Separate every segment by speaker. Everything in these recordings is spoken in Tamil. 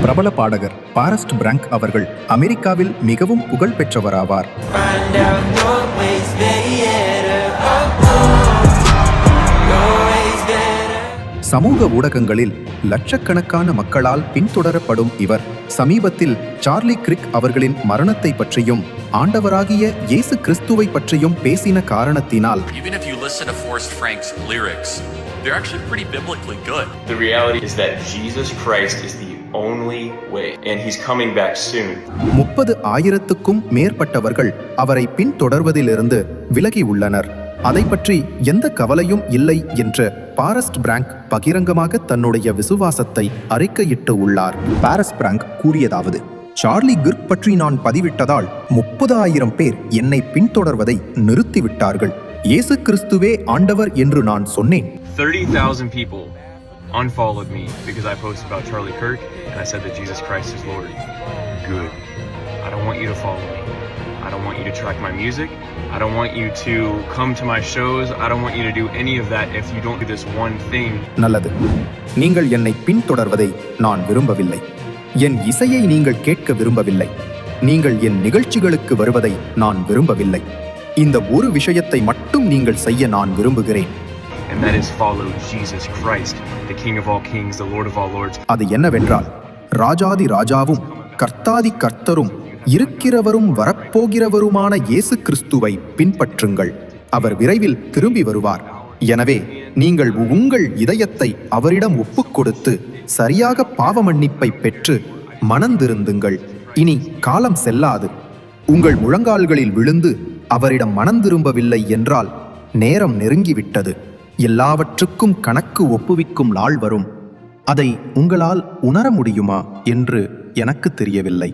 Speaker 1: பிரபல பாடகர் பாரஸ்ட் பிராங்க் அவர்கள் அமெரிக்காவில் மிகவும் புகழ் பெற்றவராவார். சமூக ஊடகங்களில் லட்சக்கணக்கான மக்களால் பின்தொடரப்படும் இவர் சமீபத்தில் சார்லி கிரிக் அவர்களின் மரணத்தை பற்றியும் ஆண்டவராகிய இயேசு கிறிஸ்துவை பற்றியும் பேசின காரணத்தினால்
Speaker 2: they're actually pretty biblically good.
Speaker 3: The reality is that Jesus Christ is the only way and he's coming back soon.
Speaker 1: 30,000க்கும் மேற்பட்டவர்கள் அவரை பின்தொடர்வதிலிருந்து விலகி உள்ளனர். அதை பற்றி எந்த கவலையும் இல்லை என்று பாரஸ்ட் பிராங்க் பகிரங்கமாக தன்னுடைய விசுவாசத்தை அறிக்கையிட்டு உள்ளார். பாரஸ்ட் பிராங்க் கூறியதாவது: சார்லி கிர்க் பற்றி நான் பதிவிட்டதால் 30,000 பேர் என்னை பின்தொடர்வதை நிறுத்திவிட்டார்கள். இயேசு கிறிஸ்துவே ஆண்டவர் என்று நான் சொன்னேன்.
Speaker 3: 30,000 people unfollowed me because I posted about Charlie Kirk and I said that Jesus Christ is Lord. Good. I don't want you to follow me. I don't want you to track my music. I don't want you to come to my shows. I don't want you to do any of that if you don't do this one thing.
Speaker 1: நல்லது. நீங்கள் என்னை பின்தொடர்வதை நான் விரும்பவில்லை. என் இசையை நீங்கள் கேட்க விரும்பவில்லை. நீங்கள் என் நிகழ்ச்சிகளுக்கு வருவதை நான் விரும்பவில்லை. இந்த ஒரு விஷயத்தை மட்டும் நீங்கள் செய்ய நான் விரும்புகிறேன்.
Speaker 3: And that is follow Jesus Christ, the King of all kings, the Lord of all lords.
Speaker 1: அது என்னவென்றால், ராஜாதி ராஜாவும் கர்த்தாதி கர்த்தரும் இருக்கிறவரும் வரப்போகிறவருமான இயேசு கிறிஸ்துவை பின்பற்றுங்கள். அவர் விரைவில் திரும்பி வருவார். எனவே நீங்கள் உங்கள் இதயத்தை அவரிடம் ஒப்புக்கொடுத்து சரியாக பாவ மன்னிப்பை பெற்று மனந்திருந்துங்கள். இனி காலம் செல்லாது. உங்கள் முழங்கால்களில் விழுந்து அவரிடம் மனந்திரும்பவில்லை என்றால் நேரம் நெருங்கிவிட்டது. எல்லாவற்றுக்கும் கணக்கு ஒப்புவிக்கும் நாள் வரும். அதை உங்களால் உணர முடியுமா என்று எனக்கு தெரியவில்லை.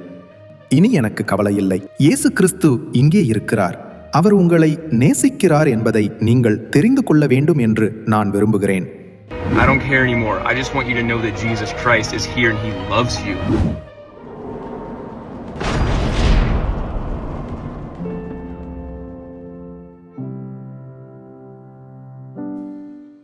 Speaker 1: இனி எனக்கு கவலையில்லை. இயேசு கிறிஸ்து இங்கே இருக்கிறார். அவர் உங்களை நேசிக்கிறார் என்பதை நீங்கள் தெரிந்து கொள்ள வேண்டும் என்று நான் விரும்புகிறேன்.
Speaker 3: I don't care anymore. I just want you to know that Jesus Christ is here and he loves you.